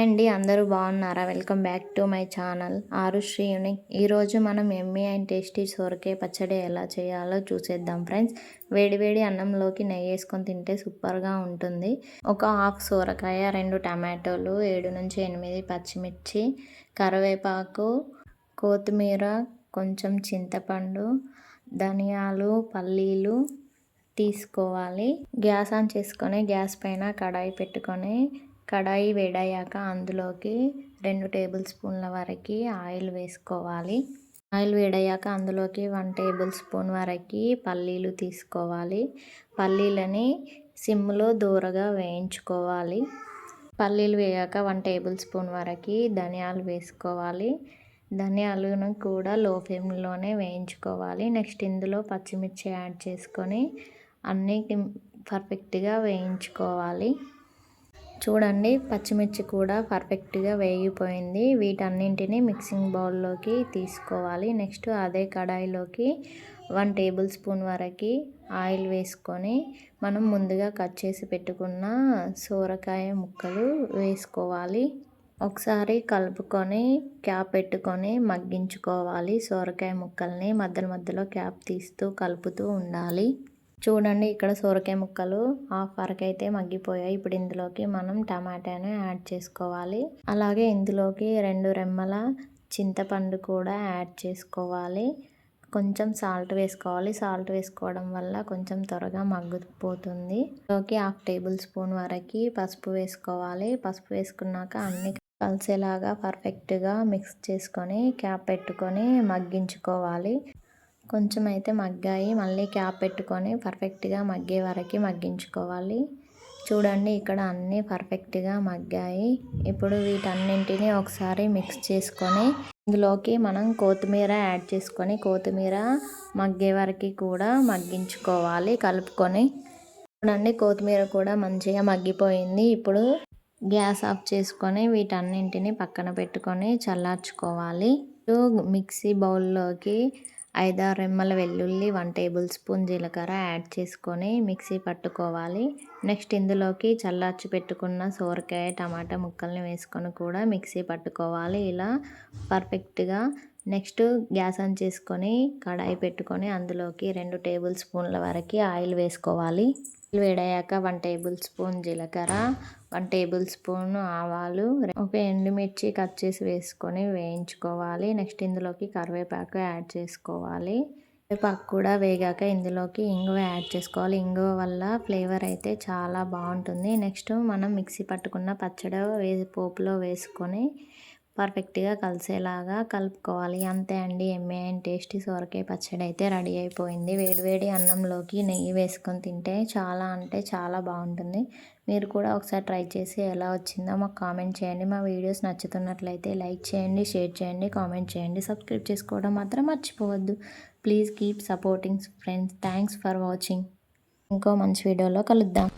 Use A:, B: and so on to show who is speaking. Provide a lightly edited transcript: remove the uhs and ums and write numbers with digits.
A: అండి, అందరూ బాగున్నారా? Welcome back to my channel Aarusri unique. ఈరోజు మనం ఎమ్మీ అండ్ టేస్టీ సొరకాయ పచ్చడి ఎలా చేయాలో చూసేద్దాం ఫ్రెండ్స్. వేడివేడి అన్నంలోకి నెయ్యి వేసుకొని తింటే సూపర్గా ఉంటుంది. ఒక హాఫ్ సొరకాయ, 2 టమాటోలు, 7 నుంచి 8 పచ్చిమిర్చి, కరివేపాకు, కొత్తిమీర, కొంచెం చింతపండు, ధనియాలు, పల్లీలు తీసుకోవాలి. గ్యాస్ ఆన్ చేసుకొని గ్యాస్ పైన కడాయి పెట్టుకొని కడాయి వేడయ్యాక అందులోకి 2 టేబుల్ స్పూన్ల వరకు ఆయిల్ వేసుకోవాలి. ఆయిల్ వేడయ్యాక అందులోకి 1 టేబుల్ స్పూన్ వరకు పల్లీలు తీసుకోవాలి. పల్లీలని సిమ్లో దూరగా వేయించుకోవాలి. పల్లీలు వేయాక 1 టేబుల్ స్పూన్ వరకు ధనియాలు వేసుకోవాలి. ధనియాలను కూడా లో ఫ్లేమ్లోనే వేయించుకోవాలి. నెక్స్ట్ ఇందులో పచ్చిమిర్చి యాడ్ చేసుకొని అన్నీ పర్ఫెక్ట్గా వేయించుకోవాలి. చూడండి, పచ్చిమిర్చి కూడా పర్ఫెక్ట్గా వేగిపోయింది. వీటన్నింటినీ మిక్సింగ్ బౌల్లోకి తీసుకోవాలి. నెక్స్ట్ అదే కడాయిలోకి 1 టేబుల్ స్పూన్ వరకు ఆయిల్ వేసుకొని మనం ముందుగా కట్ చేసి పెట్టుకున్న సొరకాయ ముక్కలు వేసుకోవాలి. ఒకసారి కలుపుకొని క్యాప్ పెట్టుకొని మగ్గించుకోవాలి. సొరకాయ ముక్కల్ని మధ్యలో మధ్యలో క్యాప్ తీస్తూ కలుపుతూ ఉండాలి. చూడండి, ఇక్కడ సొరకాయ ముక్కలు హాఫ్ వరకు అయితే మగ్గిపోయాయి. ఇప్పుడు ఇందులోకి మనం టమాటాను యాడ్ చేసుకోవాలి. అలాగే ఇందులోకి 2 రెమ్మల చింతపండు కూడా యాడ్ చేసుకోవాలి. కొంచెం సాల్ట్ వేసుకోవాలి. సాల్ట్ వేసుకోవడం వల్ల కొంచెం త్వరగా మగ్గిపోతుంది. ఇందులోకి హాఫ్ టేబుల్ స్పూన్ వరకు పసుపు వేసుకోవాలి. పసుపు వేసుకున్నాక అన్ని కలిసేలాగా పర్ఫెక్ట్గా మిక్స్ చేసుకొని క్యాప్ పెట్టుకొని మగ్గించుకోవాలి. కొంచెం అయితే మగ్గాయి. మళ్ళీ క్యాప్ పెట్టుకొని పర్ఫెక్ట్గా మగ్గే వరకు మగ్గించుకోవాలి. చూడండి, ఇక్కడ అన్నీ పర్ఫెక్ట్గా మగ్గాయి. ఇప్పుడు వీటన్నింటినీ ఒకసారి మిక్స్ చేసుకొని ఇందులోకి మనం కొత్తిమీర యాడ్ చేసుకొని కొత్తిమీర మగ్గే వరకు కూడా మగ్గించుకోవాలి కలుపుకొని. చూడండి, కొత్తిమీర కూడా మంచిగా మగ్గిపోయింది. ఇప్పుడు గ్యాస్ ఆఫ్ చేసుకొని వీటన్నింటినీ పక్కన పెట్టుకొని చల్లార్చుకోవాలి. మిక్సీ బౌల్లోకి 5-6 రెమ్మల వెల్లుల్లి, 1 టేబుల్ స్పూన్ జీలకర్ర యాడ్ చేసుకొని మిక్సీ పట్టుకోవాలి. నెక్స్ట్ ఇందులోకి చల్లార్చి పెట్టుకున్న సొరకాయ, టమాటా ముక్కల్ని వేసుకొని కూడా మిక్సీ పట్టుకోవాలి ఇలా పర్ఫెక్ట్గా. నెక్స్ట్ గ్యాస్ ఆన్ చేసుకొని కడాయి పెట్టుకొని అందులోకి 2 టేబుల్ స్పూన్ల వరకు ఆయిల్ వేసుకోవాలి. వేడయ్యాక 1 టేబుల్ స్పూన్ జీలకర్ర, 1 టేబుల్ స్పూన్ ఆవాలు, ఒక ఎండుమిర్చి కట్ చేసి వేసుకొని వేయించుకోవాలి. నెక్స్ట్ ఇందులోకి కరివేపాకు యాడ్ చేసుకోవాలి. కరివేపాకు కూడా వేగాక ఇందులోకి ఇంగువ యాడ్ చేసుకోవాలి. ఇంగువ వల్ల ఫ్లేవర్ అయితే చాలా బాగుంటుంది. నెక్స్ట్ మనం మిక్సీ పట్టుకున్న పచ్చడి పోపులో వేసుకొని పర్ఫెక్ట్గా కలిసేలాగా కలుపుకోవాలి. అంతే అండి, ఎమ్మీ అండ్ టేస్టీ సొరకాయ పచ్చడి అయితే రెడీ అయిపోయింది. వేడివేడి అన్నంలోకి నెయ్యి వేసుకొని తింటే చాలా అంటే చాలా బాగుంటుంది. మీరు కూడా ఒకసారి ట్రై చేసి ఎలా వచ్చిందో మాకు కామెంట్ చేయండి. మా వీడియోస్ నచ్చుతున్నట్లయితే లైక్ చేయండి, షేర్ చేయండి, కామెంట్ చేయండి. సబ్స్క్రైబ్ చేసుకోవడం మాత్రం మర్చిపోవద్దు. Please keep supporting friends. Thanks for watching. ఇంకో మంచి వీడియోలో కలుద్దాం.